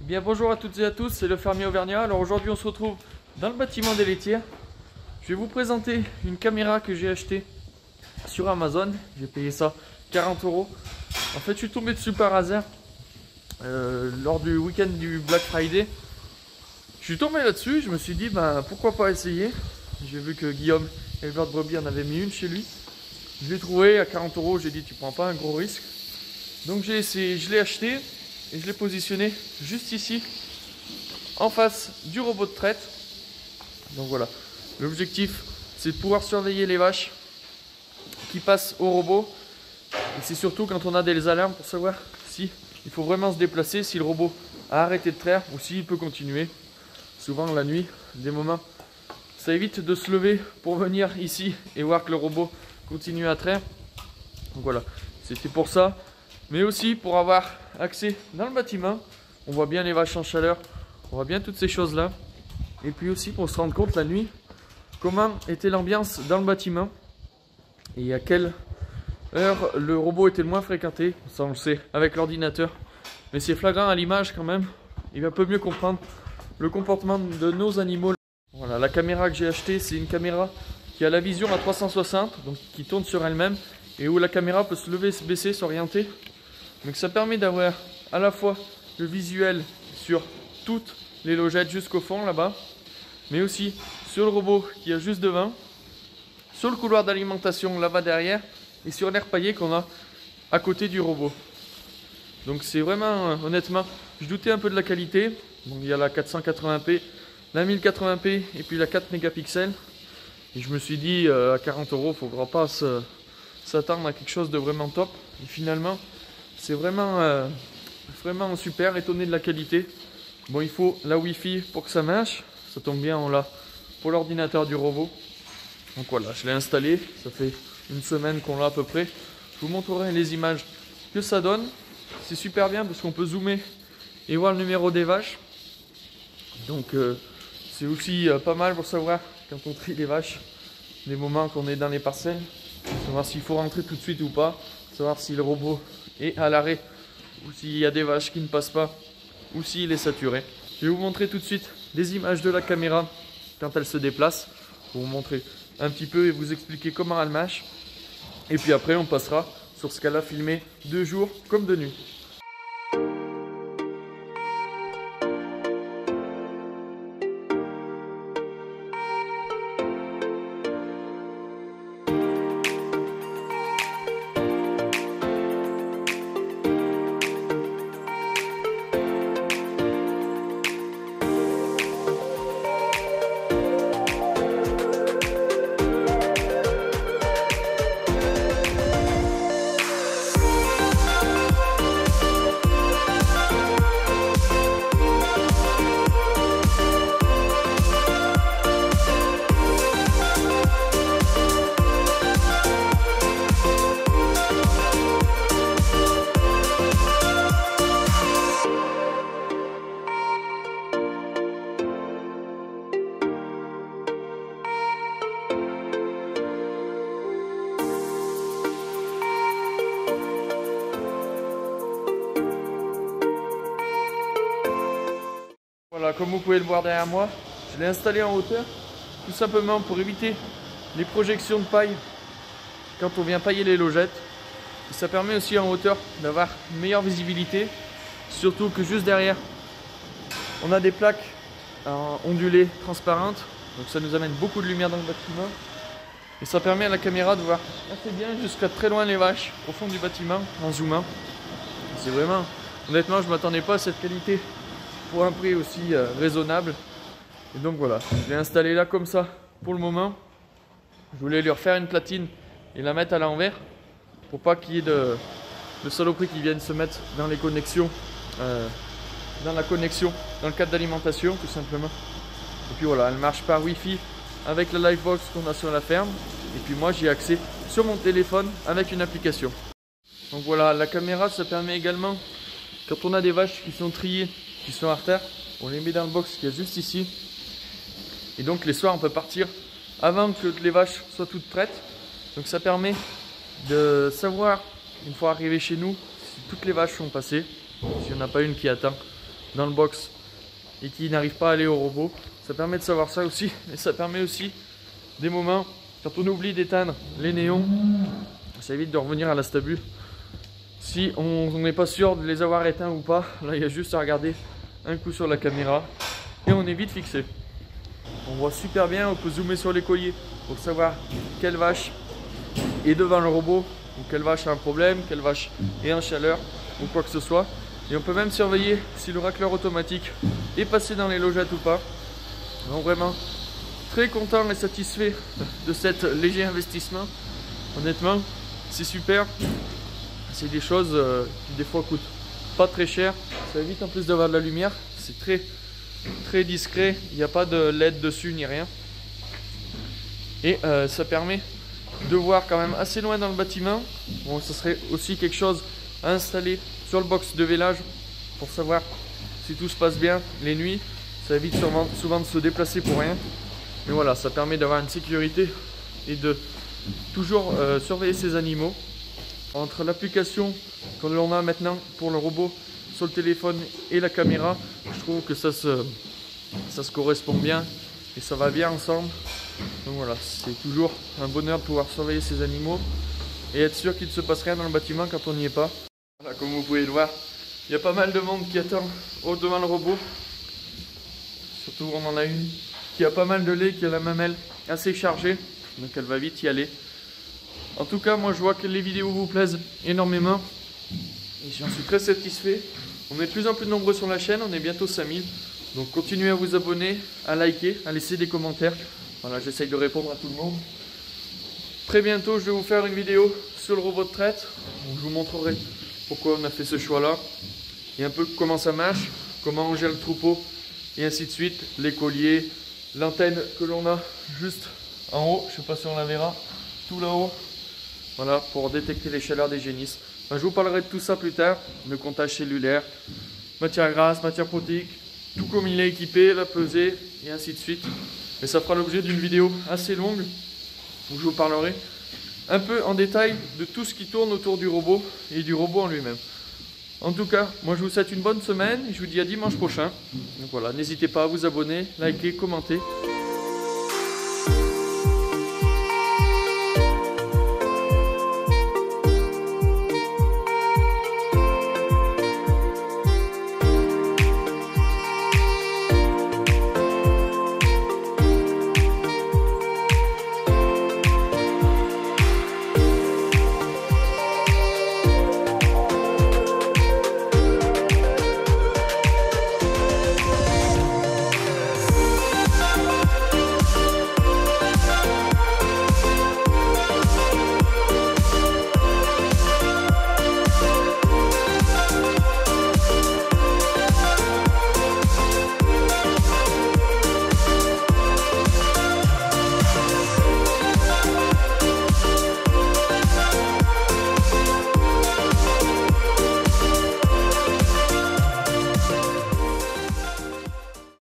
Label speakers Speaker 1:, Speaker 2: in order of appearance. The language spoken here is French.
Speaker 1: Bien bonjour à toutes et à tous, c'est le fermier auvergnat. Alors aujourd'hui on se retrouve dans le bâtiment des laitières. Je vais vous présenter une caméra que j'ai achetée sur Amazon. J'ai payé ça 40 €. En fait je suis tombé dessus par hasard lors du week-end du Black Friday. Je suis tombé là-dessus, je me suis dit pourquoi pas essayer. J'ai vu que Guillaume, éleveur de brebis, en avait mis une chez lui. Je l'ai trouvé à 40 €, j'ai dit tu prends pas un gros risque. Donc j'ai essayé, je l'ai acheté et je l'ai positionné juste ici, en face du robot de traite. Donc voilà, l'objectif c'est de pouvoir surveiller les vaches qui passent au robot. Et c'est surtout quand on a des alarmes pour savoir si il faut vraiment se déplacer, si le robot a arrêté de traire ou s'il peut continuer. Souvent la nuit, des moments, ça évite de se lever pour venir ici et voir que le robot continue à traire. Donc voilà, c'était pour ça. Mais aussi pour avoir accès dans le bâtiment. On voit bien les vaches en chaleur, on voit bien toutes ces choses là. Et puis aussi pour se rendre compte la nuit comment était l'ambiance dans le bâtiment et à quelle heure le robot était le moins fréquenté. Ça on le sait avec l'ordinateur, mais c'est flagrant à l'image quand même. Il va un peu mieux comprendre le comportement de nos animaux. Voilà, la caméra que j'ai achetée, c'est une caméra qui a la vision à 360, donc qui tourne sur elle-même et où la caméra peut se lever, se baisser, s'orienter. Donc ça permet d'avoir à la fois le visuel sur toutes les logettes jusqu'au fond là-bas, mais aussi sur le robot qui est juste devant, sur le couloir d'alimentation là-bas derrière et sur l'air paillé qu'on a à côté du robot. Donc c'est vraiment, honnêtement, je doutais un peu de la qualité. Donc il y a la 480p, la 1080p et puis la 4 mégapixels. Et je me suis dit à 40 €, il ne faudra pas s'attendre à quelque chose de vraiment top. Et finalement, c'est vraiment super, étonné de la qualité. Bon, il faut la Wi-Fi pour que ça marche. Ça tombe bien, on l'a pour l'ordinateur du robot. Donc voilà, je l'ai installé. Ça fait une semaine qu'on l'a à peu près. Je vous montrerai les images que ça donne. C'est super bien parce qu'on peut zoomer et voir le numéro des vaches. Donc c'est aussi pas mal pour savoir quand on trie les vaches, les moments qu'on est dans les parcelles, savoir s'il faut rentrer tout de suite ou pas, savoir si le robot est à l'arrêt ou s'il y a des vaches qui ne passent pas ou s'il est saturé. Je vais vous montrer tout de suite des images de la caméra quand elle se déplace pour vous montrer un petit peu et vous expliquer comment elle marche. Et puis après on passera sur ce qu'elle a filmé de jour comme de nuit. Voilà, comme vous pouvez le voir derrière moi, je l'ai installé en hauteur, tout simplement pour éviter les projections de paille quand on vient pailler les logettes. Et ça permet aussi en hauteur d'avoir une meilleure visibilité, surtout que juste derrière, on a des plaques ondulées transparentes, donc ça nous amène beaucoup de lumière dans le bâtiment. Et ça permet à la caméra de voir assez bien jusqu'à très loin les vaches au fond du bâtiment en zoomant. C'est vraiment, honnêtement, je ne m'attendais pas à cette qualité pour un prix aussi raisonnable. Et donc voilà, je l'ai installé là comme ça pour le moment. Je voulais lui refaire une platine et la mettre à l'envers pour pas qu'il y ait de saloperies qui viennent se mettre dans les connexions, dans la connexion, dans le cadre d'alimentation tout simplement. Et puis voilà, elle marche par Wi-Fi avec la Livebox qu'on a sur la ferme. Et puis moi j'ai accès sur mon téléphone avec une application. Donc voilà, la caméra ça permet également, quand on a des vaches qui sont triées, qui sont à terre, on les met dans le box qui est juste ici. Et donc les soirs on peut partir avant que les vaches soient toutes prêtes. Donc ça permet de savoir, une fois arrivé chez nous, si toutes les vaches sont passées, s'il n'y en a pas une qui attend dans le box et qui n'arrivent pas à aller au robot. Ça permet de savoir ça aussi, et ça permet aussi des moments quand on oublie d'éteindre les néons, ça évite de revenir à la stabule. Si on n'est pas sûr de les avoir éteints ou pas, là il y a juste à regarder un coup sur la caméra et on est vite fixé. On voit super bien, on peut zoomer sur les colliers pour savoir quelle vache est devant le robot, ou quelle vache a un problème, quelle vache est en chaleur ou quoi que ce soit. Et on peut même surveiller si le racleur automatique est passé dans les logettes ou pas. Donc vraiment très content et satisfait de cet léger investissement. Honnêtement, c'est super. C'est des choses qui des fois coûtent pas très cher. Ça évite en plus d'avoir de la lumière. C'est très discret. Il n'y a pas de LED dessus ni rien. Et ça permet de voir quand même assez loin dans le bâtiment. Bon, ça serait aussi quelque chose à installer sur le box de vélage pour savoir si tout se passe bien les nuits. Ça évite souvent de se déplacer pour rien. Mais voilà, ça permet d'avoir une sécurité et de toujours surveiller ses animaux. Entre l'application que l'on a maintenant pour le robot sur le téléphone et la caméra, je trouve que ça se correspond bien et ça va bien ensemble. Donc voilà, c'est toujours un bonheur de pouvoir surveiller ses animaux et être sûr qu'il ne se passe rien dans le bâtiment quand on n'y est pas. Voilà, comme vous pouvez le voir, il y a pas mal de monde qui attend devant le robot. Surtout on en a une qui a pas mal de lait, qui a la mamelle assez chargée, donc elle va vite y aller. En tout cas, moi je vois que les vidéos vous plaisent énormément et j'en suis très satisfait. On est de plus en plus nombreux sur la chaîne, on est bientôt 5000. Donc continuez à vous abonner, à liker, à laisser des commentaires. Voilà, j'essaye de répondre à tout le monde. Très bientôt, je vais vous faire une vidéo sur le robot de traite. Donc, je vous montrerai pourquoi on a fait ce choix-là et un peu comment ça marche, comment on gère le troupeau et ainsi de suite. Les colliers, l'antenne que l'on a juste en haut, je ne sais pas si on la verra, tout là-haut. Voilà, pour détecter les chaleurs des génisses. Enfin, je vous parlerai de tout ça plus tard, le comptage cellulaire, matière grasse, matière protéique, tout comme il est équipé, la pesée et ainsi de suite. Et ça fera l'objet d'une vidéo assez longue où je vous parlerai un peu en détail de tout ce qui tourne autour du robot et du robot en lui-même. En tout cas, moi je vous souhaite une bonne semaine et je vous dis à dimanche prochain. Donc voilà, n'hésitez pas à vous abonner, liker, commenter.